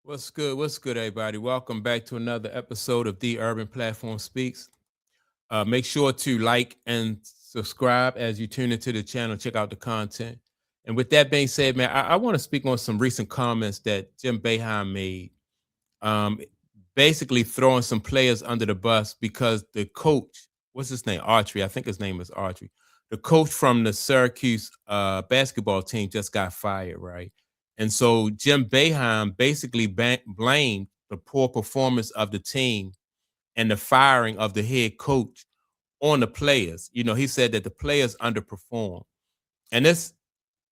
What's good? What's good, everybody? Welcome back to another episode of The Urban Platform Speaks. Make sure to like and subscribe as you tune into the channel. Check out the content. And with that being said, man, I want to speak on some recent comments that Jim Boeheim made. Um, Basically throwing some players under the bus because the coach, what's his name? Archery. I think his name is Archery. The coach from the Syracuse basketball team just got fired, right? And so Jim Boeheim basically blamed the poor performance of the team and the firing of the head coach on the players. He said that the players underperformed. And this,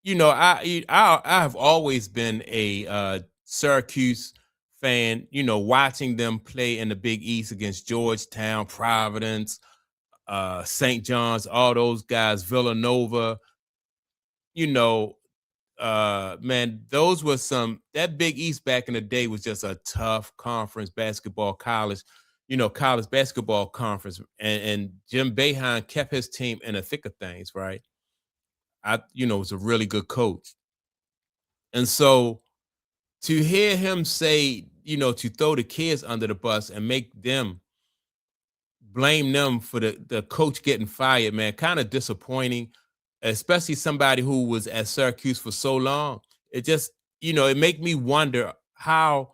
I have always been a Syracuse fan, watching them play in the Big East against Georgetown, Providence, St. John's, all those guys, Villanova, you know, man, those were that Big East back in the day was just a tough conference basketball college basketball conference. And Jim Boeheim kept his team in the thick of things, right? Was a really good coach. And so to hear him say, to throw the kids under the bus and blame them for the coach getting fired, man, kind of disappointing, especially somebody who was at Syracuse for so long. It just, it make me wonder how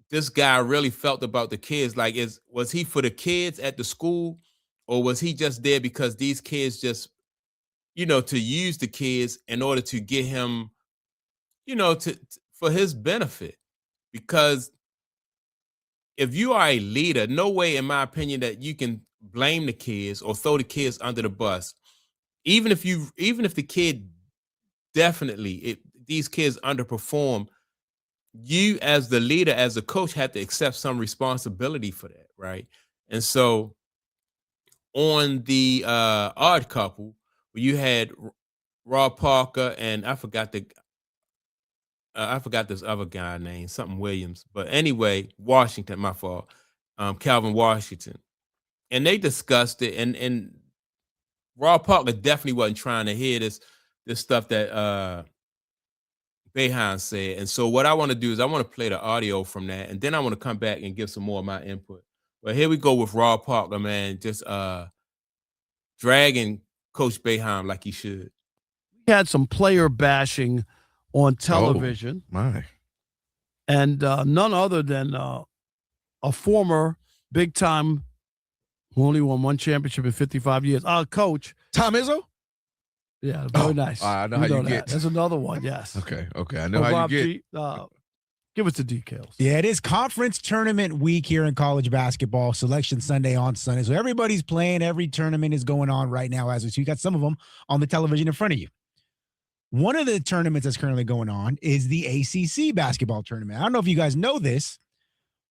this guy really felt about the kids. Like, was he for the kids at the school, or was he just there because these kids just, to use the kids in order to get him, for his benefit? Because if you are a leader, no way, in my opinion, that you can blame the kids or throw the kids under the bus. Even if the kid these kids underperform, you as the leader, as a coach, have to accept some responsibility for that, right? And so on the Odd Couple, where you had Rob Parker and I forgot this other guy named something Williams, but anyway, Washington, my fault, Calvin Washington, and they discussed it, and Rob Parker definitely wasn't trying to hear this stuff that Boeheim said. And so what I want to do is I want to play the audio from that, and then I want to come back and give some more of my input. But here we go with Rob Parker, man, just dragging Coach Boeheim like he should. We had some player bashing on television. Oh, my. And none other than a former big-time who only won one championship in 55 years, coach. Tom Izzo? Yeah, very nice. I know how you get. There's another one, yes. Okay. I know how you get. Give us the details. Yeah, it is conference tournament week here in college basketball. Selection Sunday on Sunday. So everybody's playing. Every tournament is going on right now as we see. You got some of them on the television in front of you. One of the tournaments that's currently going on is the ACC basketball tournament. I don't know if you guys know this,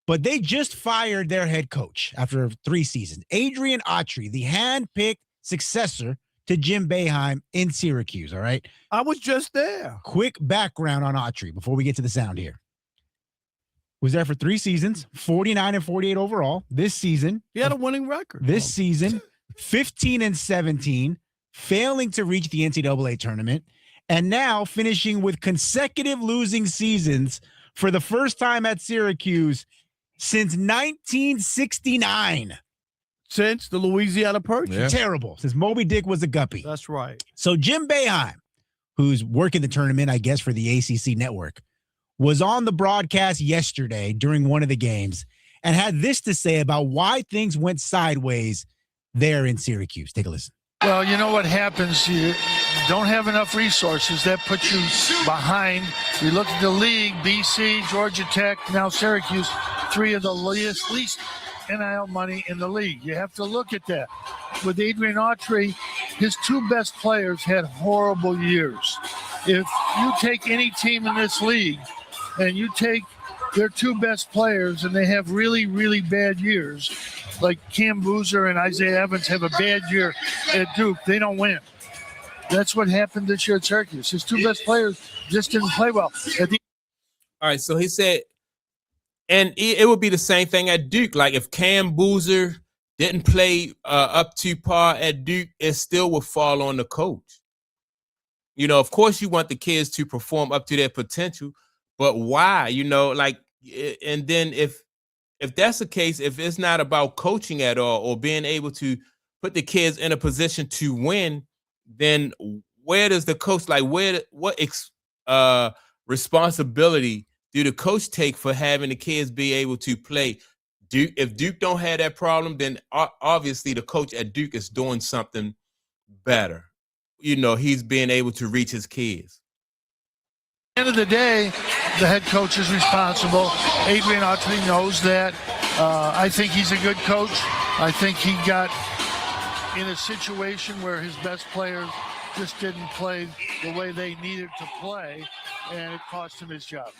but they just fired their head coach after 3 seasons. Adrian Autry, the hand-picked successor to Jim Boeheim in Syracuse, all right? I was just there. Quick background on Autry before we get to the sound here. Was there for 3 seasons, 49 and 48 overall. This season, he had a winning record. This season, 15 and 17, failing to reach the NCAA tournament, and now finishing with consecutive losing seasons for the first time at Syracuse since 1969. Since the Louisiana Purchase. Yeah. Terrible. Since Moby Dick was a guppy. That's right. So Jim Boeheim, who's working the tournament, I guess, for the ACC network, was on the broadcast yesterday during one of the games and had this to say about why things went sideways there in Syracuse. Take a listen. Well, you know what happens? You don't have enough resources. That puts you behind. You look at the league, BC, Georgia Tech, now Syracuse, 3 of the least NIL money in the league. You have to look at that. With Adrian Autry, his 2 best players had horrible years. If you take any team in this league and you take their 2 best players and they have really, really bad years, like Cam Boozer and Isaiah Evans have a bad year at Duke, they don't win. That's what happened this year at Syracuse. His 2 best players just didn't play well. All right, so he said, and it would be the same thing at Duke. Like if Cam Boozer didn't play up to par at Duke, it still would fall on the coach. Of course you want the kids to perform up to their potential, but why? And then if that's the case, if it's not about coaching at all or being able to put the kids in a position to win, then where does the coach responsibility do the coach take for having the kids be able to play? Duke, if Duke don't have that problem, then obviously the coach at Duke is doing something better. He's being able to reach his kids. At the end of the day, the head coach is responsible. Adrian Autry knows that. I think he's a good coach. I think he got in a situation where his best players just didn't play the way they needed to play, and it cost him his job.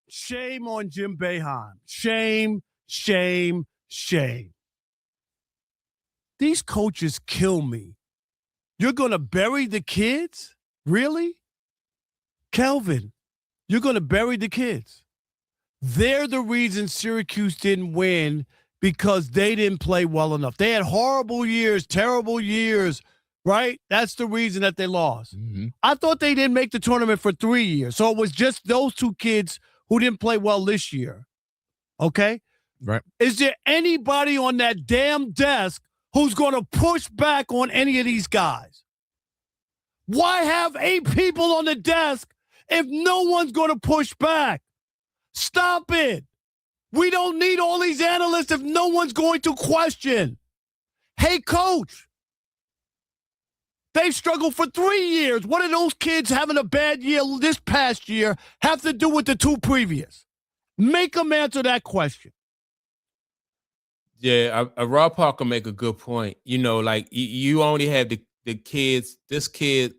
Shame on Jim Boeheim. Shame, shame, shame. These coaches kill me. You're going to bury the kids? Really? Kelvin, you're going to bury the kids. They're the reason Syracuse didn't win because they didn't play well enough. They had horrible years, terrible years, right? That's the reason that they lost. Mm-hmm. I thought they didn't make the tournament for 3 years. So it was just those two kids who didn't play well this year. Okay? Right. Is there anybody on that damn desk who's going to push back on any of these guys? Why have 8 people on the desk if no one's going to push back? Stop it. We don't need all these analysts if no one's going to question. Hey, coach, they've struggled for 3 years. What do those kids having a bad year this past year have to do with the 2 previous? Make them answer that question. Yeah, Rob Parker make a good point. You only have the kids, this kid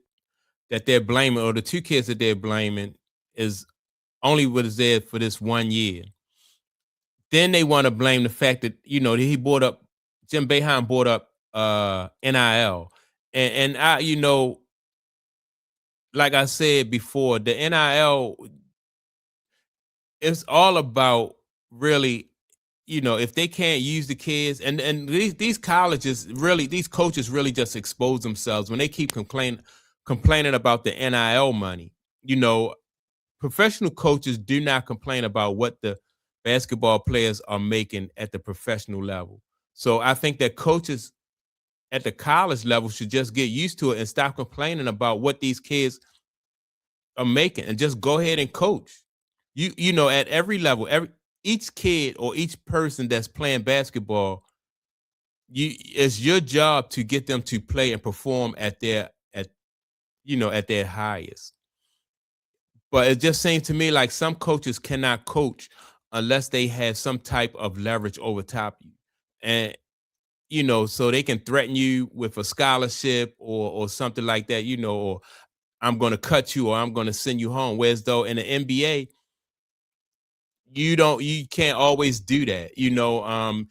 that they're blaming, or the 2 kids that they're blaming is only what is there for this 1 year. Then they want to blame the fact that, Jim Boeheim brought up NIL. And I, like I said before, the NIL is all about really, if they can't use the kids, and these colleges really, these coaches really just expose themselves when they keep complaining about the NIL money. Professional coaches do not complain about what the basketball players are making at the professional level. So I think that coaches at the college level should just get used to it and stop complaining about what these kids are making and just go ahead and coach. At every level, each kid or each person that's playing basketball, it's your job to get them to play and perform at their highest. But it just seems to me like some coaches cannot coach unless they have some type of leverage over top of you. And, so they can threaten you with a scholarship or something like that, or I'm going to cut you or I'm going to send you home. Whereas though in the NBA, you can't always do that, and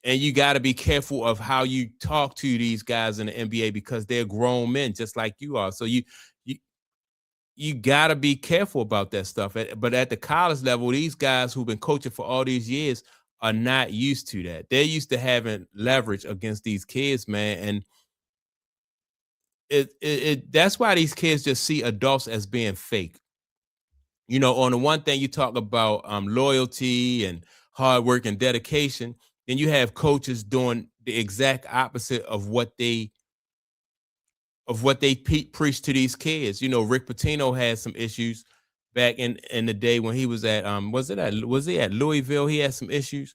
you got to be careful of how you talk to these guys in the NBA because they're grown men just like you are. So you got to be careful about that stuff. But at the college level, these guys who've been coaching for all these years are not used to that. They're used to having leverage against these kids, man. And that's why these kids just see adults as being fake. On the one thing you talk about loyalty and hard work and dedication, then you have coaches doing the exact opposite of what they preach to these kids. Rick Pitino had some issues back in the day when he was at was he at Louisville? He had some issues,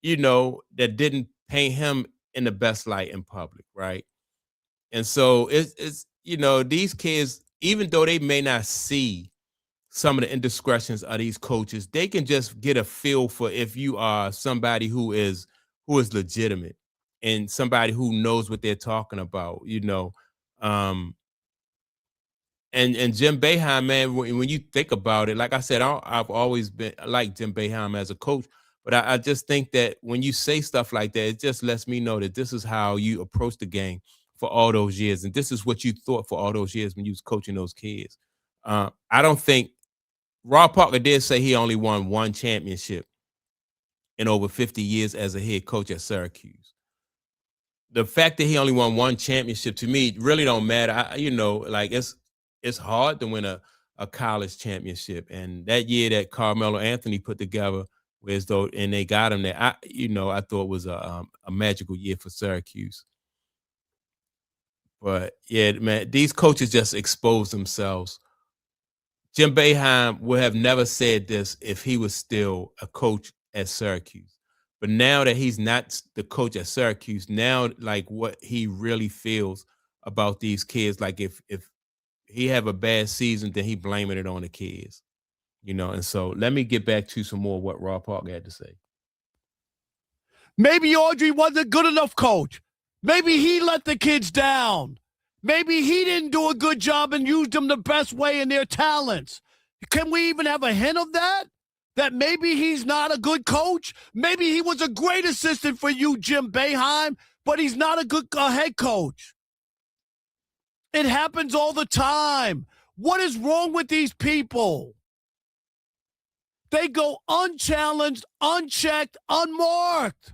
that didn't paint him in the best light in public, right? And so it's these kids, even though they may not see some of the indiscretions of these coaches, they can just get a feel for if you are somebody who is legitimate and somebody who knows what they're talking about, and Jim Boeheim, man, when you think about it, like I said, I've always been like Jim Boeheim as a coach, but I just think that when you say stuff like that, it just lets me know that this is how you approach the game for all those years, and this is what you thought for all those years when you was coaching those kids. I don't think Rob Parker did say he only won 1 championship in over 50 years as a head coach at Syracuse. The fact that he only won 1 championship to me really don't matter. It's hard to win a a college championship. And that year that Carmelo Anthony put together, and they got him there, I thought was a magical year for Syracuse. But yeah, man, these coaches just expose themselves. Jim Boeheim would have never said this if he was still a coach at Syracuse. But now that he's not the coach at Syracuse, now like what he really feels about these kids, like if he have a bad season, then he blaming it on the kids, And so let me get back to some more of what Rob Parker had to say. Maybe Audrey wasn't good enough coach. Maybe he let the kids down. Maybe he didn't do a good job and used them the best way in their talents. Can we even have a hint of that? That maybe he's not a good coach? Maybe he was a great assistant for you, Jim Boeheim, but he's not a good head coach. It happens all the time. What is wrong with these people? They go unchallenged, unchecked, unmarked.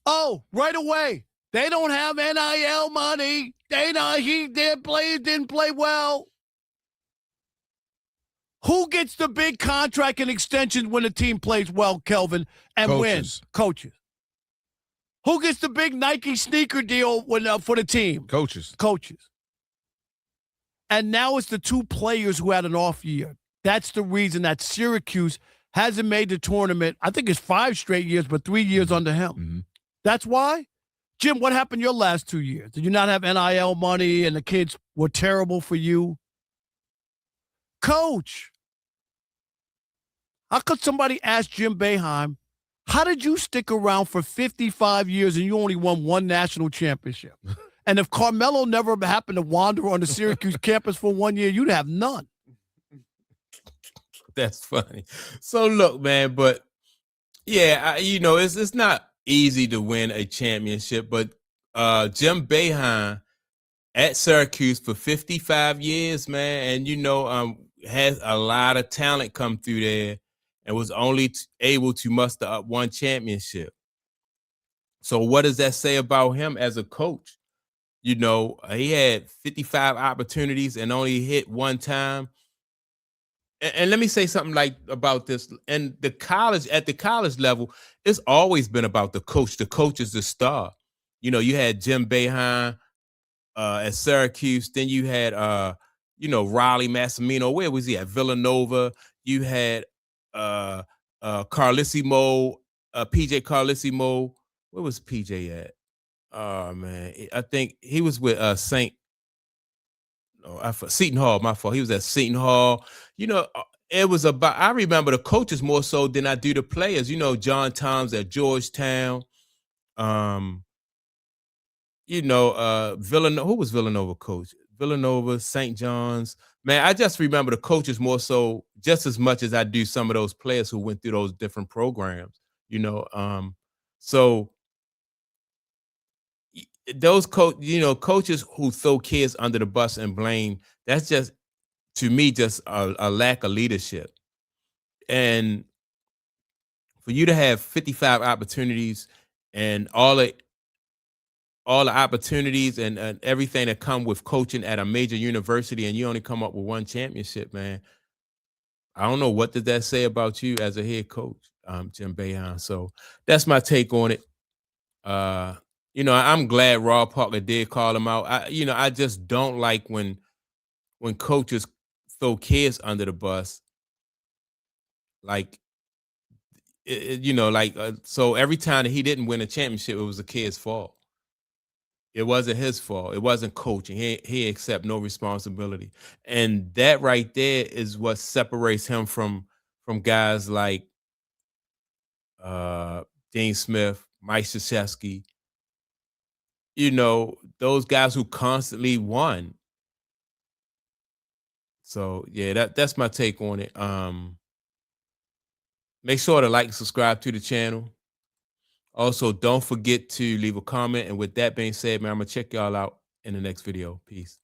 Oh, right away. They don't have NIL money. Their players didn't play well. Who gets the big contract and extensions when the team plays well, Kelvin, and wins? Coaches. Who gets the big Nike sneaker deal for the team? Coaches. And now it's the two players who had an off year. That's the reason that Syracuse hasn't made the tournament. I think it's 5 straight years, but 3 years under him. Mm-hmm. That's why? Jim, what happened your last 2 years? Did you not have NIL money and the kids were terrible for you? Coach, how could somebody ask Jim Boeheim, how did you stick around for 55 years and you only won 1 national championship? And if Carmelo never happened to wander on the Syracuse campus for 1 year, you'd have none. That's funny. So look, man, but yeah, it's not easy to win a championship, but Jim Boeheim at Syracuse for 55 years, man, and has a lot of talent come through there and was only able to muster up 1 championship. So what does that say about him as a coach? He had 55 opportunities and only hit 1 time. And let me say something about this. And at the college level, it's always been about the coach. The coach is the star. You had Jim Boeheim at Syracuse. Then you had, Riley Massimino. Where was he at? Villanova. You had Carlissimo, PJ Carlissimo. Where was PJ at? Oh, man. I think he was with Seton Hall, my fault. He was at Seton Hall. It was about, I remember the coaches more so than I do the players. John Toms at Georgetown. Villanova. Who was Villanova coach? Villanova, St. John's. Man, I just remember the coaches more so just as much as I do some of those players who went through those different programs. So those coaches who throw kids under the bus and blame, that's just, to me, just a lack of leadership. And for you to have 55 opportunities and all the opportunities and everything that come with coaching at a major university, and you only come up with 1 championship, man, I don't know, what did that say about you as a head coach, Jim Boeheim? So that's my take on it. I'm glad Rob Parker did call him out. I just don't like when coaches throw kids under the bus. So every time that he didn't win a championship, it was the kid's fault. It wasn't his fault. It wasn't coaching. He accept no responsibility. And that right there is what separates him from guys like Dean Smith, Mike Krzyzewski, those guys who constantly won. So yeah, that's my take on it. Make sure to like and subscribe to the channel. Also, don't forget to leave a comment. And with that being said, man, I'm gonna check y'all out in the next video. Peace.